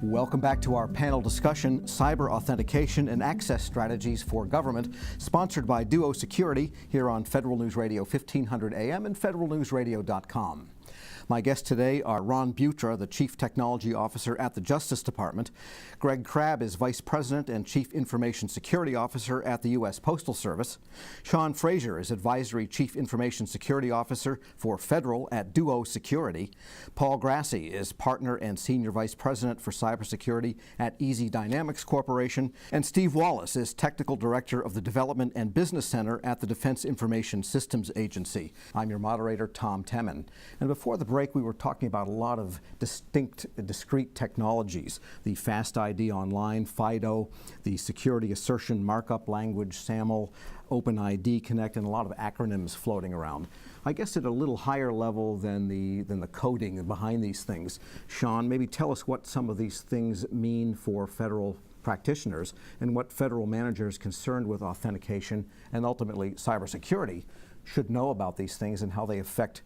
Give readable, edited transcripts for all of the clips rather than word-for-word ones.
Welcome back to our panel discussion, Cyber Authentication and Access Strategies for Government, sponsored by Duo Security here on Federal News Radio 1500 AM and federalnewsradio.com. My guests today are Ron Butra, the Chief Technology Officer at the Justice Department. Greg Crabb is Vice President and Chief Information Security Officer at the U.S. Postal Service. Sean Frazier is Advisory Chief Information Security Officer for Federal at Duo Security. Paul Grassi is Partner and Senior Vice President for Cybersecurity at Easy Dynamics Corporation. And Steve Wallace is Technical Director of the Development and Business Center at the Defense Information Systems Agency. I'm your moderator, Tom Temin. And before the break, we were talking about a lot of discrete technologies, the Fast ID Online, FIDO, the Security Assertion Markup Language, SAML, OpenID Connect, and a lot of acronyms floating around. I guess at a little higher level than the coding behind these things. Sean, maybe tell us what some of these things mean for federal practitioners and what federal managers concerned with authentication and ultimately cybersecurity should know about these things and how they affect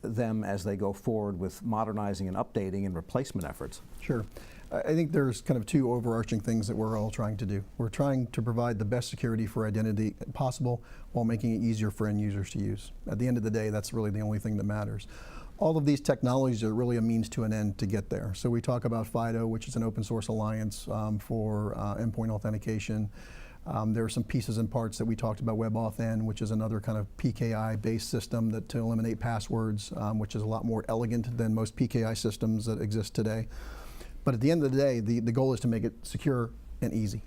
them as they go forward with modernizing and updating and replacement efforts. Sure. I think there's kind of two overarching things that we're all trying to do. We're trying to provide the best security for identity possible while making it easier for end users to use. At the end of the day, that's really the only thing that matters. All of these technologies are really a means to an end to get there. So we talk about FIDO, which is an open source alliance for endpoint authentication. There are some pieces and parts that we talked about, WebAuthn, which is another kind of PKI-based system that to eliminate passwords, which is a lot more elegant than most PKI systems that exist today. But at the end of the day, the goal is to make it secure and easy.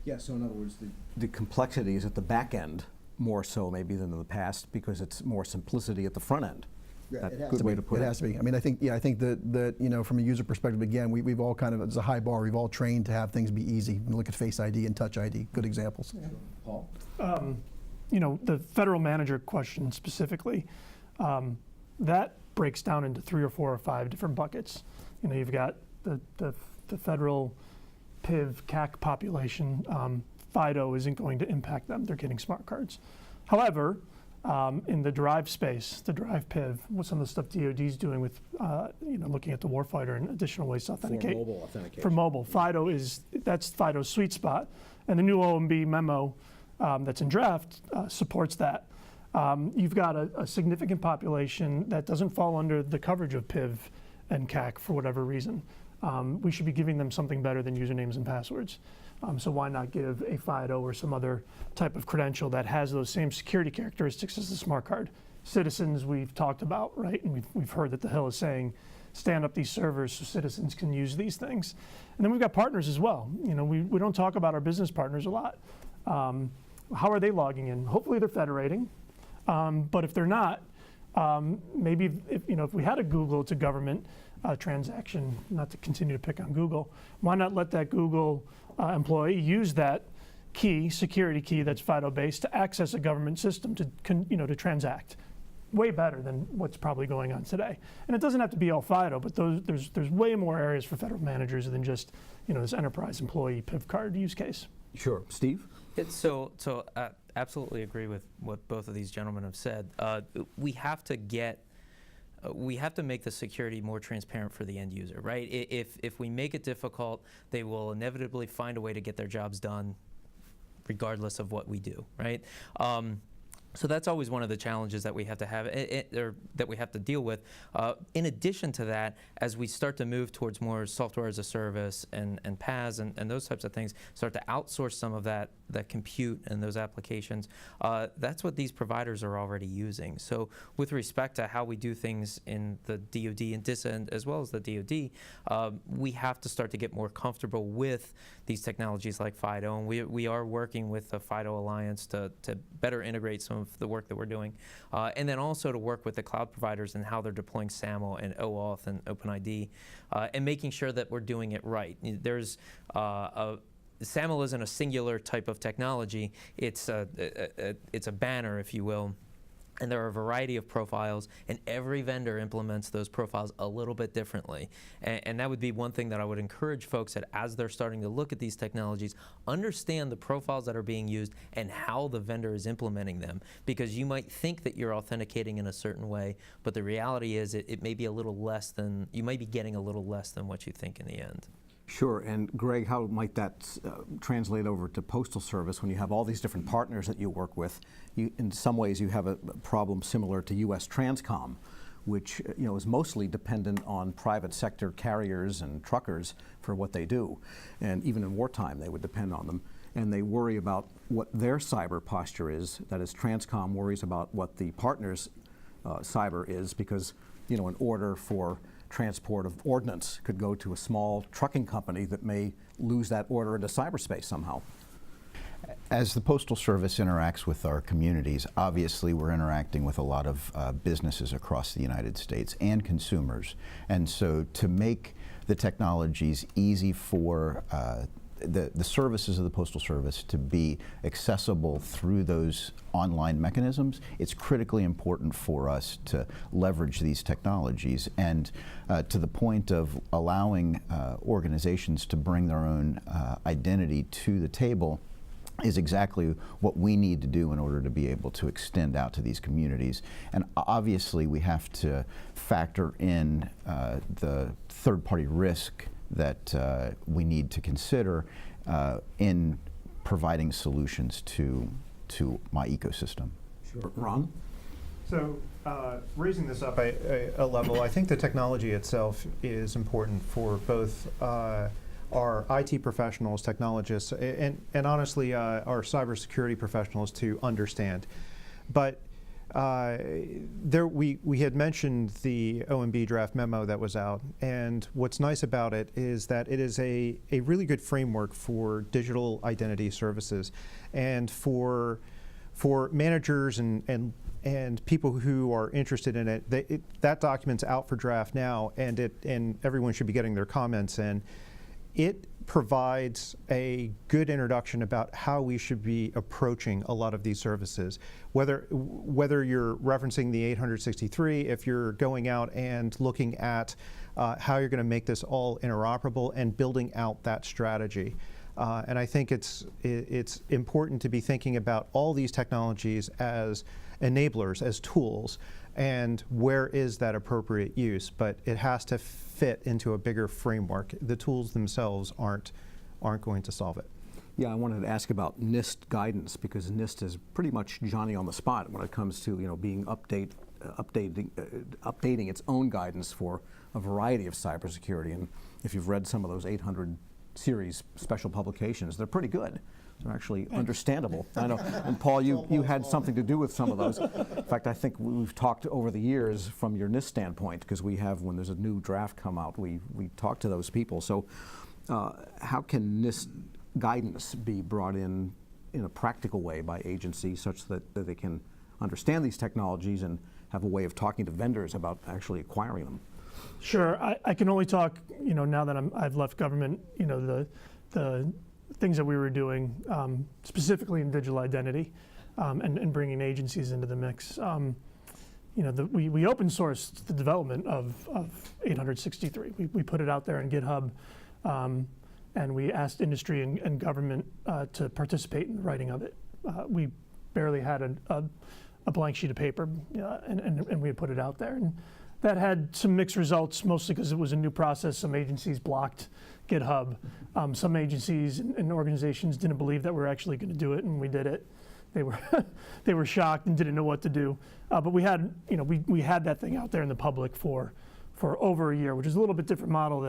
Yeah, so in other words, the complexity is at the back end more so maybe than in the past because it's more simplicity at the front end. That's a good way to put it. It has to be. I mean, I think that you know, from a user perspective, again, we've all kind of, it's a high bar. We've all trained to have things be easy. Look at Face ID and Touch ID, good examples. Yeah. Paul? You know, the federal manager question specifically, that breaks down into 3 or 4 or 5 different buckets. You know, you've got the federal PIV CAC population. FIDO isn't going to impact them. They're getting smart cards. However, in the drive space, the drive PIV, with some of the stuff DoD's doing with, you know, looking at the warfighter and additional ways to authenticate. For mobile authentication. For mobile. FIDO that's FIDO's sweet spot. And the new OMB memo that's in draft supports that. You've got a significant population that doesn't fall under the coverage of PIV and CAC for whatever reason. We should be giving them something better than usernames and passwords. So why not give a FIDO or some other type of credential that has those same security characteristics as the smart card? Citizens we've talked about, right? And we've heard that the Hill is saying, stand up these servers so citizens can use these things. And then we've got partners as well. You know, we don't talk about our business partners a lot. How are they logging in? Hopefully they're federating. But if they're not, maybe if we had a Google to government transaction, not to continue to pick on Google, why not let that Google employee use that key, security key that's FIDO-based to access a government system to transact? Way better than what's probably going on today. And it doesn't have to be all FIDO, but there's way more areas for federal managers than just this enterprise employee PIV card use case. Sure. Steve? So absolutely agree with what both of these gentlemen have said. We have to make the security more transparent for the end user, right? If we make it difficult, they will inevitably find a way to get their jobs done regardless of what we do, right? So that's always one of the challenges that we have to have, or that we have to deal with. In addition to that, as we start to move towards more software as a service and PaaS and those types of things, start to outsource some of that compute and those applications, that's what these providers are already using. So with respect to how we do things in the DoD and DISA as well as the DoD, we have to start to get more comfortable with these technologies like FIDO, and we are working with the FIDO Alliance to better integrate some of the work that we're doing, and then also to work with the cloud providers and how they're deploying SAML and OAuth and OpenID, and making sure that we're doing it right. There's SAML isn't a singular type of technology. It's a banner, if you will, And there are a variety of profiles, and every vendor implements those profiles a little bit differently. And that would be one thing that I would encourage folks that as they're starting to look at these technologies, understand the profiles that are being used and how the vendor is implementing them. Because you might think that you're authenticating in a certain way, but the reality is it may be a little less than, you might be getting a little less than what you think in the end. Sure, and Greg, how might that translate over to Postal Service when you have all these different partners that you work with? In some ways, you have a problem similar to U.S. Transcom, which is mostly dependent on private sector carriers and truckers for what they do, and even in wartime, they would depend on them. And they worry about what their cyber posture is. That is, Transcom worries about what the partner's cyber is, because an order for transport of ordnance could go to a small trucking company that may lose that order into cyberspace somehow. As the Postal Service interacts with our communities, obviously we're interacting with a lot of businesses across the United States and consumers. And so to make the technologies easy for the services of the Postal Service to be accessible through those online mechanisms, it's critically important for us to leverage these technologies. And to the point of allowing organizations to bring their own identity to the table is exactly what we need to do in order to be able to extend out to these communities. And obviously we have to factor in the third-party risk that we need to consider in providing solutions to my ecosystem. Sure. Ron? So raising this up a level, I think the technology itself is important for both our IT professionals, technologists, and honestly our cybersecurity professionals to understand. But we had mentioned the OMB draft memo that was out, and what's nice about it is that it is a really good framework for digital identity services, and for managers and people who are interested in it. That document's out for draft now, and everyone should be getting their comments in. It provides a good introduction about how we should be approaching a lot of these services. Whether you're referencing the 863, if you're going out and looking at how you're going to make this all interoperable and building out that strategy. And I think it's important to be thinking about all these technologies as enablers, as tools, and where is that appropriate use, but it has to fit into a bigger framework. The tools themselves aren't going to solve it. Yeah, I wanted to ask about NIST guidance, because NIST is pretty much Johnny on the spot when it comes to being updating its own guidance for a variety of cybersecurity. And if you've read some of those 800 series special publications, they're pretty good. They're actually understandable. I know, and Paul, you had something to do with some of those. In fact, I think we've talked over the years from your NIST standpoint, because we have, when there's a new draft come out, we talk to those people. So how can NIST guidance be brought in a practical way by agencies such that they can understand these technologies and have a way of talking to vendors about actually acquiring them? Sure, I can only talk, now that I've left government, the things that we were doing specifically in digital identity and bringing agencies into the mix. We open sourced the development of 863. We put it out there on GitHub, and we asked industry and government to participate in the writing of it. We barely had a blank sheet of paper, and we had put it out there. And that had some mixed results, mostly because it was a new process. Some agencies blocked GitHub. Some agencies and organizations didn't believe that we were actually going to do it, and we did it. They were shocked and didn't know what to do. But we had we had that thing out there in the public for over a year, which is a little bit different model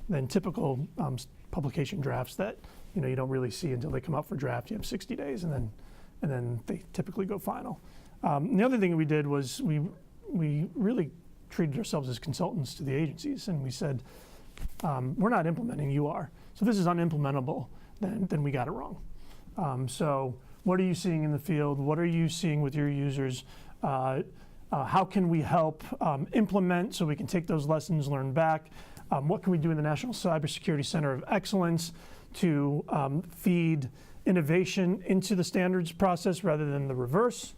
than typical publication drafts that you don't really see until they come out for draft. You have 60 days, and then they typically go final. The other thing we did was we really treated ourselves as consultants to the agencies, and we said, we're not implementing, you are. So this is unimplementable, then we got it wrong. So what are you seeing in the field? What are you seeing with your users? How can we help implement so we can take those lessons learned back? What can we do in the National Cybersecurity Center of Excellence to feed innovation into the standards process rather than the reverse?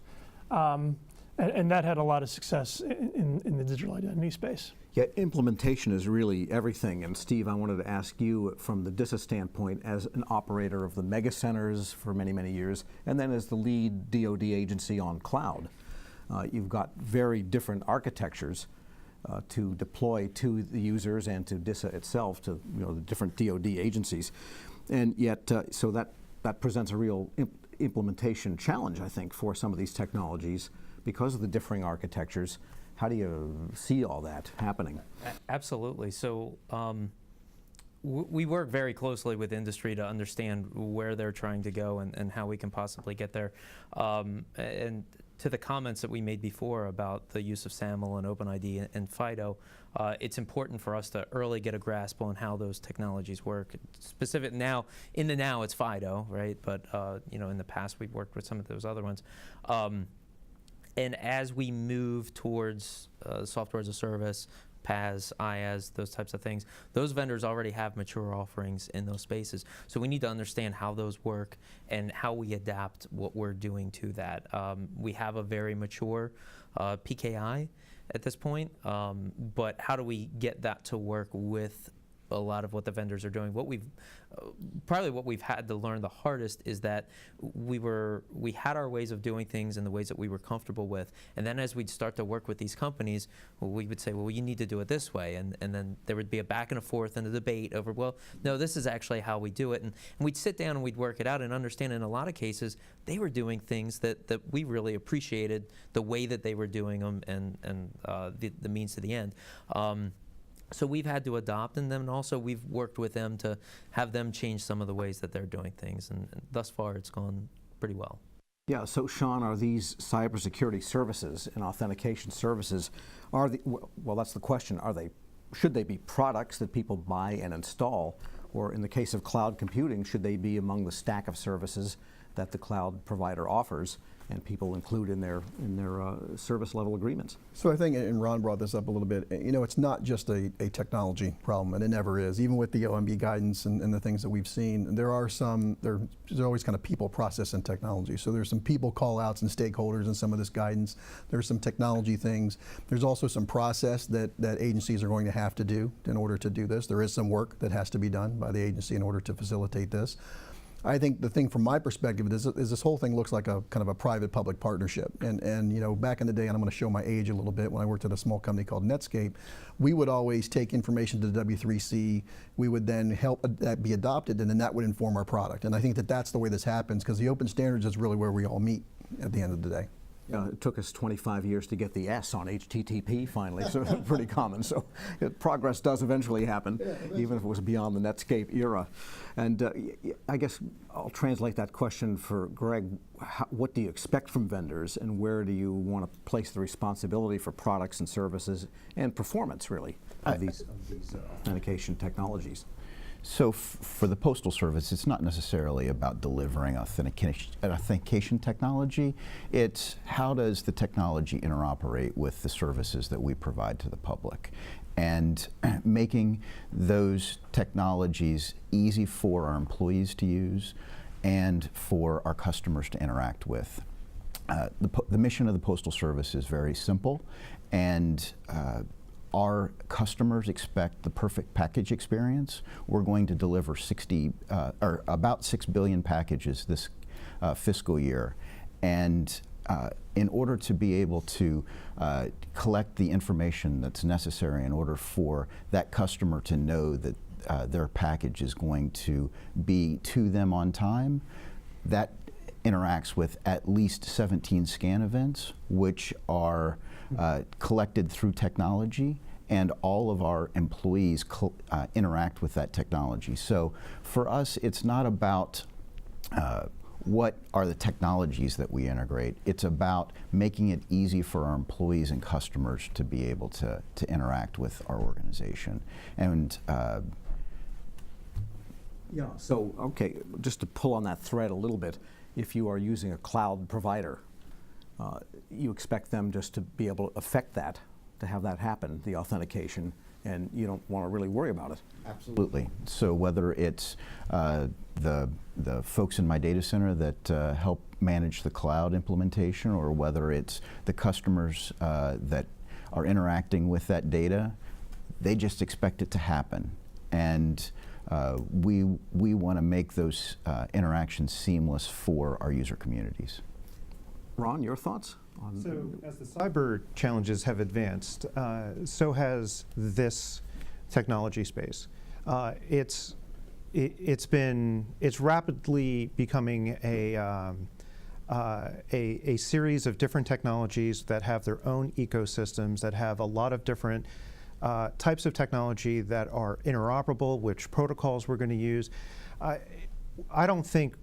And that had a lot of success in the digital identity space. Yeah, implementation is really everything. And Steve, I wanted to ask you from the DISA standpoint, as an operator of the mega centers for many, many years, and then as the lead DoD agency on cloud, you've got very different architectures to deploy to the users and to DISA itself, to the different DoD agencies. And yet, so that presents a real implementation challenge, I think, for some of these technologies because of the differing architectures. How do you see all that happening? Absolutely. So we work very closely with industry to understand where they're trying to go and how we can possibly get there. And to the comments that we made before about the use of SAML and OpenID and FIDO, it's important for us to early get a grasp on how those technologies work. Specific now, in the now it's FIDO, right? But in the past we've worked with some of those other ones. And as we move towards software as a service, PaaS, IaaS, those types of things, those vendors already have mature offerings in those spaces. So we need to understand how those work and how we adapt what we're doing to that. We have a very mature PKI at this point, but how do we get that to work with a lot of what the vendors are doing? Probably what we've had to learn the hardest is that we had our ways of doing things and the ways that we were comfortable with, and then as we'd start to work with these companies, we would say, well, you need to do it this way, and then there would be a back and a forth and a debate over, well, no, this is actually how we do it, and we'd sit down and we'd work it out and understand in a lot of cases they were doing things that we really appreciated the way that they were doing them and the means to the end. So we've had to adopt, and then also we've worked with them to have them change some of the ways that they're doing things, and thus far it's gone pretty well. Yeah, so Sean, are these cybersecurity services and authentication services, well, that's the question, should they be products that people buy and install, or in the case of cloud computing, should they be among the stack of services that the cloud provider offers and people include in their service level agreements? So I think, and Ron brought this up a little bit, it's not just a technology problem, and it never is. Even with the OMB guidance and the things that we've seen, there's always kind of people, process, and technology. So there's some people call outs and stakeholders in some of this guidance. There's some technology things. There's also some process that agencies are going to have to do in order to do this. There is some work that has to be done by the agency in order to facilitate this. I think the thing from my perspective is this whole thing looks like a kind of a private-public partnership. And back in the day, and I'm going to show my age a little bit, when I worked at a small company called Netscape, we would always take information to the W3C. We would then help that be adopted, and then that would inform our product. And I think that's the way this happens, because the open standards is really where we all meet at the end of the day. It took us 25 years to get the S on HTTP finally, so pretty common. So progress does eventually happen, even if it was beyond the Netscape era. And I guess I'll translate that question for Greg. What do you expect from vendors, and where do you want to place the responsibility for products and services and performance, really, of these authentication technologies? So for the Postal Service, it's not necessarily about delivering authentication technology. It's how does the technology interoperate with the services that we provide to the public, and making those technologies easy for our employees to use and for our customers to interact with. The mission of the Postal Service is very simple, and our customers expect the perfect package experience. We're going to deliver about 6 billion packages this fiscal year, and in order to be able to collect the information that's necessary in order for that customer to know that their package is going to be to them on time, that interacts with at least 17 scan events, which are collected through technology, and all of our employees interact with that technology. So for us, it's not about what are the technologies that we integrate. It's about making it easy for our employees and customers to be able to interact with our organization. And yeah, so okay, just to pull on that thread a little bit, if you are using a cloud provider, you expect them just to be able to affect that, to have that happen, the authentication, and you don't want to really worry about it. Absolutely. So whether it's the folks in my data center that help manage the cloud implementation, or whether it's the customers that are interacting with that data, they just expect it to happen. And we want to make those interactions seamless for our user communities. Ron, your thoughts? So as the cyber challenges have advanced, so has this technology space. It's rapidly becoming a series of different technologies that have their own ecosystems, that have a lot of different types of technology that are interoperable, which protocols we're going to use. I don't think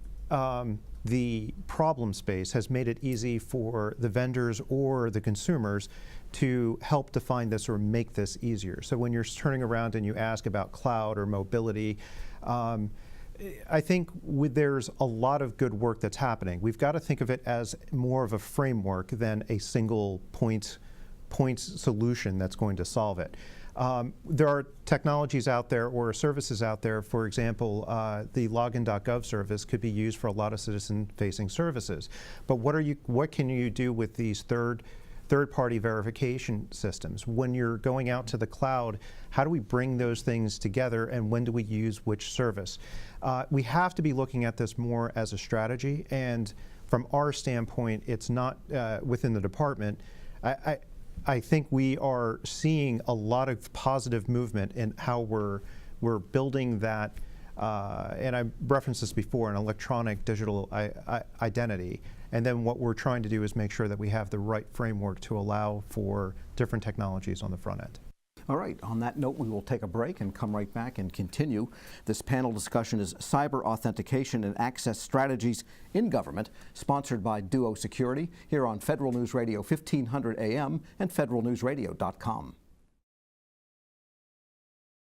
the problem space has made it easy for the vendors or the consumers to help define this or make this easier. So when you're turning around and you ask about cloud or mobility, I think there's a lot of good work that's happening. We've got to think of it as more of a framework than a single point solution that's going to solve it. There are technologies out there or services out there, for example, the login.gov service could be used for a lot of citizen-facing services. But what can you do with these third-party verification systems? When you're going out to the cloud, how do we bring those things together, and when do we use which service? We have to be looking at this more as a strategy, and from our standpoint, it's not within the department. I think we are seeing a lot of positive movement in how we're building that, and I referenced this before, an electronic digital identity. And then what we're trying to do is make sure that we have the right framework to allow for different technologies on the front end. All right, on that note, we will take a break and come right back and continue. This panel discussion is Cyber Authentication and Access Strategies in Government, sponsored by Duo Security, here on Federal News Radio 1500 AM and federalnewsradio.com.